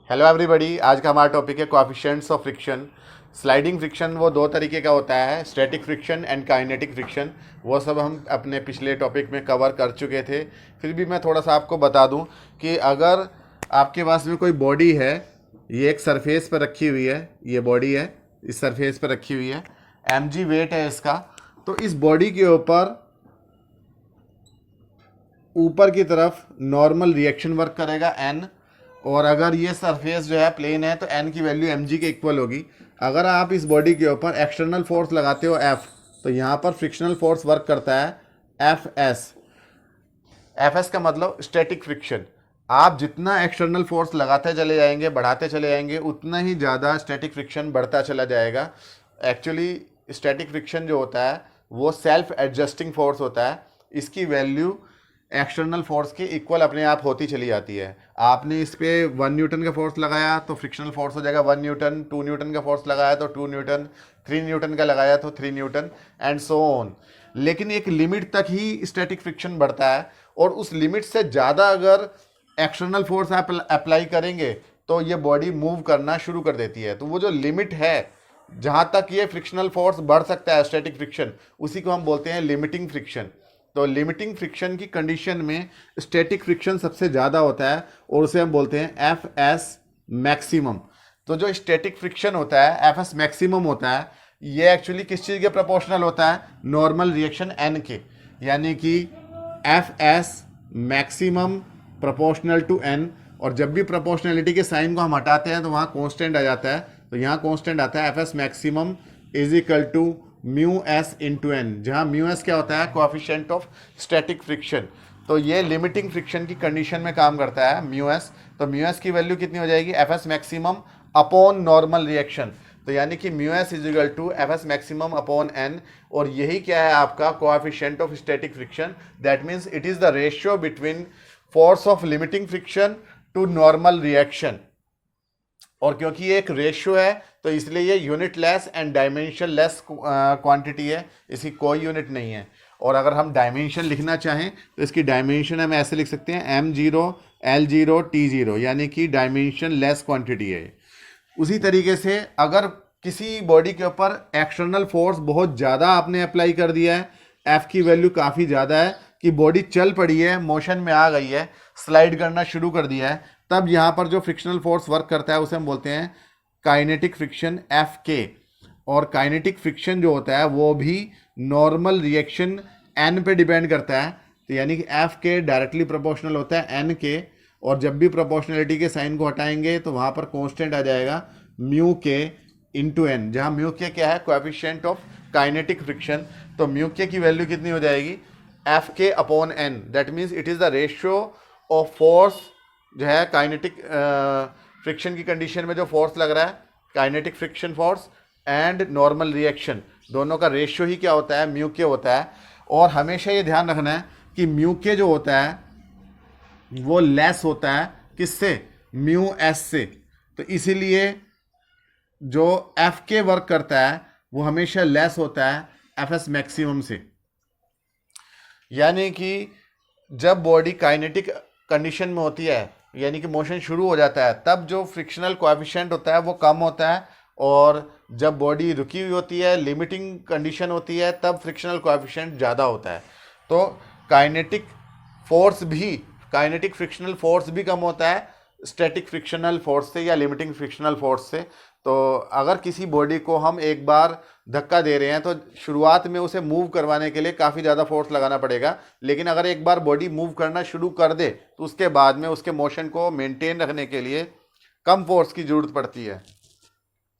Hello everybody. आज का हमारा टॉपिक है coefficients of friction. Sliding friction वो दो तरीके का होता है, static friction and kinetic friction. वो सब हम अपने पिछले टॉपिक में कवर कर चुके थे। फिर भी मैं थोड़ा सा आपको बता दूं कि अगर आपके पास में कोई बॉडी है, ये एक सरफेस पर रखी हुई है, ये बॉडी है, इस सरफेस पर रखी हुई है, mg वेट है इसका। तो इस बॉडी के ऊपर ऊपर की तरफ नॉर्मल रिएक्शन वर्क करेगा n, और अगर ये सरफेस जो है प्लेन है तो n की वैल्यू mg के इक्वल होगी। अगर आप इस बॉडी के ऊपर एक्सटर्नल फोर्स लगाते हो F, तो यहाँ पर फ्रिक्शनल फोर्स वर्क करता है Fs। Fs का मतलब स्टैटिक फ्रिक्शन। आप जितना एक्सटर्नल फोर्स लगाते चले जाएंगे, बढ़ाते चले जाएंगे, उतना ही ज़्यादा स्टैटिक फ्रिक्शन बढ़ता चला जाएगा। एक्चुअली स्टैटिक फ्रिक्शन जो होता है वो सेल्फ एडजस्टिंग फोर्स होता है। इसकी वैल्यू एक्सटर्नल फोर्स की इक्वल अपने आप होती चली जाती है। आपने इस पे 1 न्यूटन का फोर्स लगाया तो फ्रिक्शनल फोर्स हो जाएगा 1 न्यूटन, 2 न्यूटन का फोर्स लगाया तो 2 न्यूटन, 3 न्यूटन का लगाया तो 3 न्यूटन एंड सो ऑन। लेकिन एक लिमिट तक ही स्टैटिक फ्रिक्शन बढ़ता है, और उस लिमिट से ज़्यादा अगर एक्सटर्नल फोर्स आप अप्लाई करेंगे तो ये बॉडी मूव करना शुरू कर देती है। तो वो जो लिमिट है जहाँ तक ये फ्रिक्शनल फोर्स बढ़ सकता है स्टैटिक फ्रिक्शन, उसी को हम बोलते हैं लिमिटिंग फ्रिक्शन। तो लिमिटिंग फ्रिक्शन की कंडीशन में स्टैटिक फ्रिक्शन सबसे ज़्यादा होता है और उसे हम बोलते हैं एफ एस मैक्सिमम। तो जो स्टैटिक फ्रिक्शन होता है एफ एस मैक्सिमम होता है, ये एक्चुअली किस चीज़ के प्रोपोर्शनल होता है? नॉर्मल रिएक्शन एन के। यानी कि F S maximum proportional to N, और जब भी प्रोपोर्शनलिटी के साइन को हम हटाते हैं तो वहाँ कॉन्स्टेंट आ जाता है। तो यहाँ कॉन्स्टेंट आता है F S maximum is equal to mu S into N, जहाँ म्यू एस क्या होता है? Coefficient of static friction. तो ये लिमिटिंग फ्रिक्शन की कंडीशन में काम करता है म्यू एस। तो म्यू एस की वैल्यू कितनी हो जाएगी? F S maximum upon normal reaction. तो यानी कि mu S is equal to F S maximum upon N, और यही क्या है आपका coefficient of static friction. That means it is the ratio between force of limiting friction to normal reaction. और क्योंकि ये एक रेशियो है तो इसलिए ये unitless and dimension less quantity है, इसकी कोई यूनिट नहीं है। और अगर हम डायमेंशन लिखना चाहें तो इसकी डायमेंशन हम ऐसे लिख सकते हैं m0 l0 t0, यानी कि डायमेंशन लेस क्वांटिटी है। उसी तरीके से अगर किसी बॉडी के ऊपर एक्सटर्नल फोर्स बहुत ज़्यादा आपने अप्लाई कर दिया है, F की वैल्यू काफ़ी ज़्यादा है कि बॉडी चल पड़ी है, मोशन में आ गई है, स्लाइड करना शुरू कर दिया है, तब यहाँ पर जो फ्रिक्शनल फोर्स वर्क करता है उसे हम बोलते हैं काइनेटिक फ्रिक्शन एफ के। और काइनेटिक फ्रिक्शन जो होता है वो भी नॉर्मल रिएक्शन एन पे डिपेंड करता है। तो यानी कि एफ के डायरेक्टली प्रोपोर्शनल होता है एन के, और जब भी प्रोपोर्शनलिटी के साइन को हटाएंगे तो वहाँ पर कांस्टेंट आ जाएगा म्यू के इंटू एन, जहाँ म्यू के क्या है? Coefficient of kinetic friction. तो म्यू के की वैल्यू कितनी हो जाएगी? F K upon N. That means it is the ratio of force जो है काइनेटिक फ्रिक्शन की कंडीशन में जो फोर्स लग रहा है, kinetic friction force and normal reaction, दोनों का रेशियो ही क्या होता है? म्यू के होता है। और हमेशा ये ध्यान रखना है कि म्यू के जो होता है वो लेस होता है किससे? म्यू एस से। तो इसीलिए जो एफ के वर्क करता है वो हमेशा लेस होता है एफ एस मैक्सिमम से। यानी कि जब बॉडी काइनेटिक कंडीशन में होती है, यानी कि मोशन शुरू हो जाता है, तब जो फ्रिक्शनल कोएफिशिएंट होता है वो कम होता है, और जब बॉडी रुकी हुई होती है, लिमिटिंग कंडीशन होती है, तब फ्रिक्शनल कोएफिशिएंट ज़्यादा होता है। तो काइनेटिक फोर्स भी, काइनेटिक फ्रिक्शनल फोर्स भी कम होता है स्टैटिक फ्रिक्शनल फोर्स से या लिमिटिंग फ्रिक्शनल फोर्स से। तो अगर किसी बॉडी को हम एक बार धक्का दे रहे हैं तो शुरुआत में उसे मूव करवाने के लिए काफ़ी ज़्यादा फोर्स लगाना पड़ेगा, लेकिन अगर एक बार बॉडी मूव करना शुरू कर दे तो उसके बाद में उसके मोशन को मेंटेन रखने के लिए कम फोर्स की ज़रूरत पड़ती है।